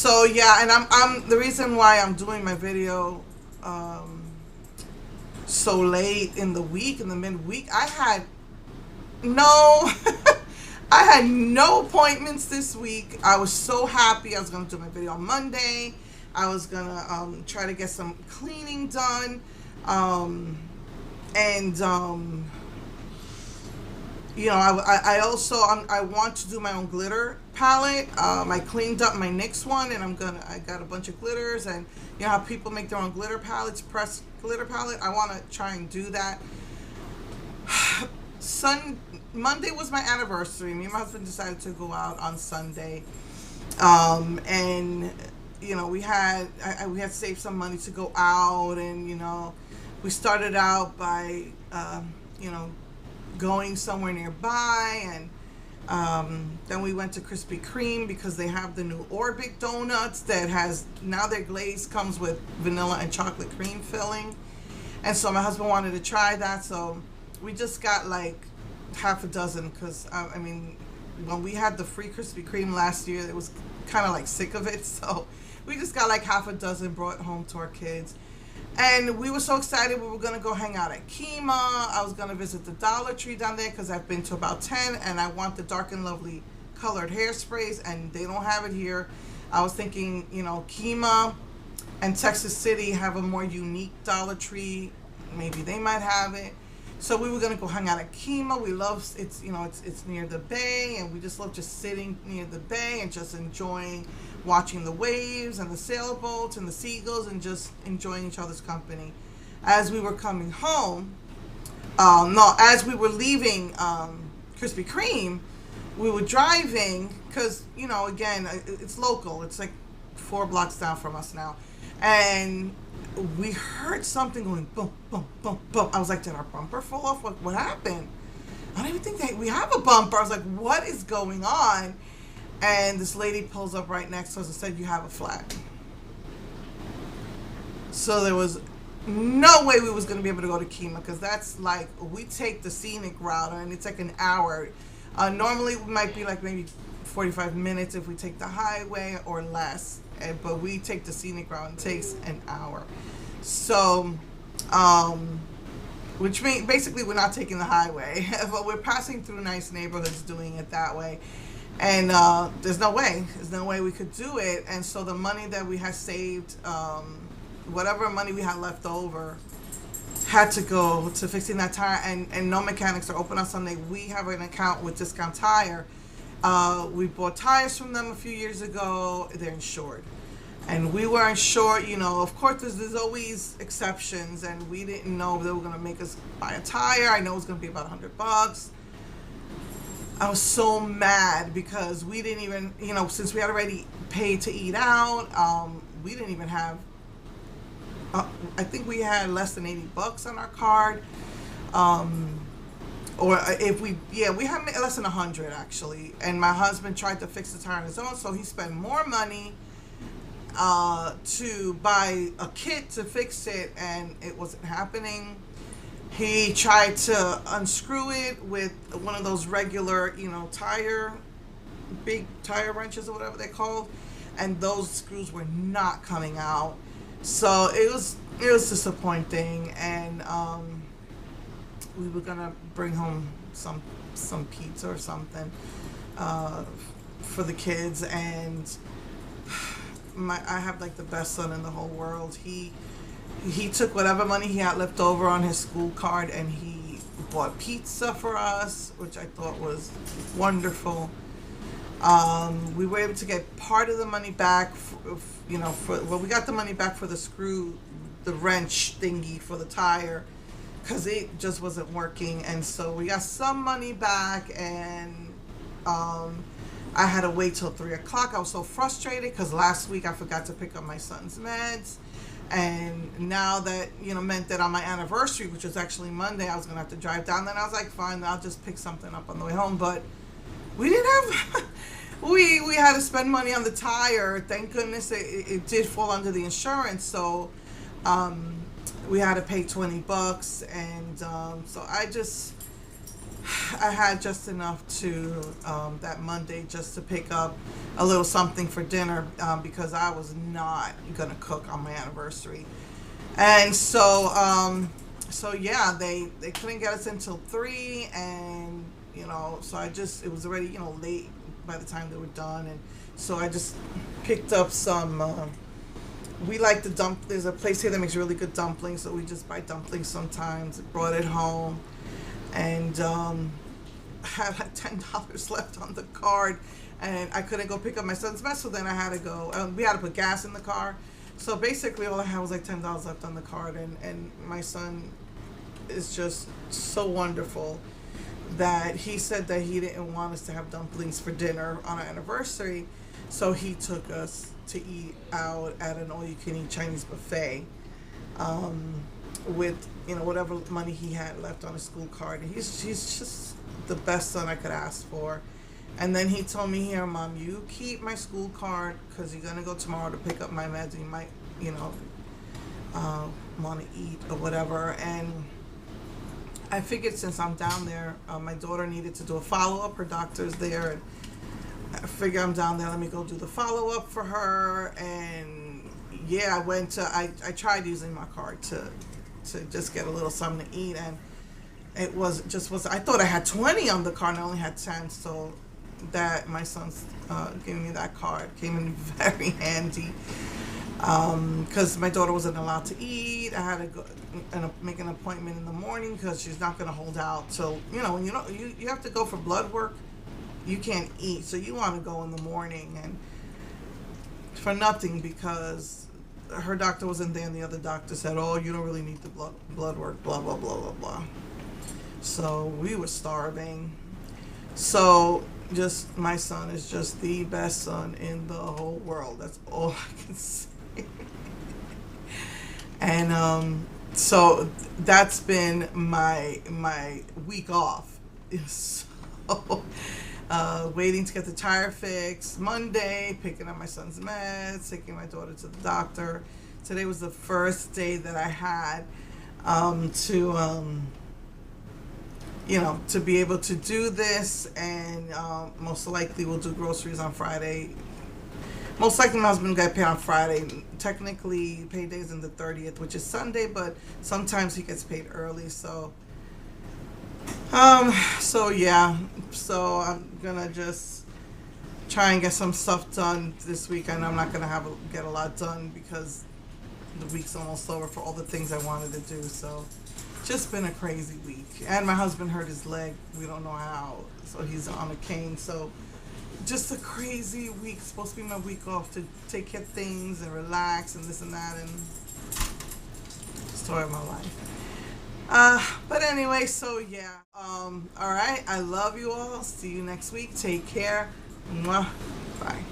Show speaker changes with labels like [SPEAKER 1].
[SPEAKER 1] So yeah, and I'm the reason why I'm doing my video um, so late in the week, in the midweek. I had no, I had no appointments this week. I was so happy. I was gonna do my video on Monday. I was gonna try to get some cleaning done, um, and I also I want to do my own glitter palette. I cleaned up my NYX one, and I got a bunch of glitters, and you know how people make their own glitter palettes, pressed glitter palette. I want to try and do that. Sun Monday was my anniversary. Me and my husband decided to go out on Sunday, and we had saved some money to go out, and we started out by you know going somewhere nearby, and then we went to Krispy Kreme because they have the new Orbit donuts that has now their glaze comes with vanilla and chocolate cream filling, and so my husband wanted to try that, so we just got like half a dozen because I mean, when we had the free Krispy Kreme last year, it was kind of like sick of it, so we just got like half a dozen, brought home to our kids. And we were so excited. We were going to go hang out at Kima. I was going to visit the Dollar Tree down there because I've been to about 10, and I want the Dark and Lovely colored hairsprays, and they don't have it here. I was thinking, Kima and Texas City have a more unique Dollar Tree. Maybe they might have it. So we were going to go hang out at Kima. We love, it's near the bay, and we just love just sitting near the bay and just enjoying watching the waves and the sailboats and the seagulls and just enjoying each other's company. As we were coming home, no, as we were leaving Krispy Kreme, we were driving because, again, it's local. It's like 4 blocks down from us now. And we heard something going boom, boom, boom, boom. I was like, did our bumper fall off? What happened? I don't even think that we have a bumper. I was like, what is going on? And this lady pulls up right next to us and said, you have a flat. So there was no way we was going to be able to go to Kima because that's like, we take the scenic route and it's like an hour. Normally it might be like maybe 45 minutes if we take the highway or less. But we take the scenic route and it takes an hour. So, which means basically we're not taking the highway, but we're passing through nice neighborhoods doing it that way. And there's no way we could do it. And so the money that we had saved, whatever money we had left over, had to go to fixing that tire. And no mechanics are open on Sunday. We have an account with Discount Tire. We bought tires from them a few years ago. They're insured. And we weren't sure, of course there's always exceptions, and we didn't know they were going to make us buy a tire. I know it was going to be about $100. I was so mad because we didn't even, since we had already paid to eat out, we didn't even have, I think we had less than $80 on our card. Or if we had less than 100 actually. And my husband tried to fix the tire on his own, so he spent more money to buy a kit to fix it, and it wasn't happening. He tried to unscrew it with one of those regular, big tire wrenches or whatever they're called, and those screws were not coming out. So it was disappointing, and we were gonna bring home some pizza or something for the kids, and I have like the best son in the whole world. He took whatever money he had left over on his school card and he bought pizza for us, which I thought was wonderful. We were able to get part of the money back, we got the money back for the wrench thingy for the tire, because it just wasn't working, and so we got some money back, and I had to wait till 3 o'clock. I was so frustrated because last week I forgot to pick up my son's meds, and now that meant that on my anniversary, which was actually Monday, I was gonna have to drive down. Then I was like, fine, I'll just pick something up on the way home. But we didn't have we had to spend money on the tire. Thank goodness it did fall under the insurance, so we had to pay $20, and so I had just enough to that Monday just to pick up a little something for dinner because I was not gonna cook on my anniversary, and so yeah, they couldn't get us until 3, and so I just, it was already late by the time they were done, and so I just picked up some. We like the There's a place here that makes really good dumplings, so we just buy dumplings sometimes. Brought it home, and had like $10 left on the card, and I couldn't go pick up my son's mess, so then I had to go. We had to put gas in the car, so basically all I had was like $10 left on the card, and my son is just so wonderful that he said that he didn't want us to have dumplings for dinner on our anniversary, so he took us to eat out at an all-you-can-eat Chinese buffet with whatever money he had left on his school card. And he's just the best son I could ask for. And then he told me, here, Mom, you keep my school card because you're gonna go tomorrow to pick up my meds, and you might want to eat or whatever. And I figured since I'm down there, my daughter needed to do a follow-up. Her doctor's there, and I figure I'm down there, let me go do the follow-up for her. And yeah, I tried using my card to just get a little something to eat, and it was I thought I had 20 on the card, and I only had 10, so that my son's giving me that card came in very handy, because my daughter wasn't allowed to eat. I had to go and make an appointment in the morning because she's not going to hold out till when you have to go for blood work. You can't eat, so you want to go in the morning, and for nothing, because her doctor wasn't there, and the other doctor said, oh, you don't really need the blood work, blah blah blah blah blah. So we were starving. So just, my son is just the best son in the whole world. That's all I can say. And so that's been my week off. So waiting to get the tire fixed Monday, picking up my son's meds, taking my daughter to the doctor. Today was the first day that I had to be able to do this, and most likely we'll do groceries on Friday. Most likely my husband will get paid on Friday. Technically, payday's in the 30th, which is Sunday, but sometimes he gets paid early, so yeah. So I'm gonna just try and get some stuff done this week. I know I'm not gonna get a lot done because the week's almost over for all the things I wanted to do. So just been a crazy week. And my husband hurt his leg. We don't know how. So he's on a cane. So just a crazy week. It's supposed to be my week off to take care of things and relax and this and that, and story of my life. But anyway, so yeah. All right. I love you all. See you next week. Take care. Mwah. Bye.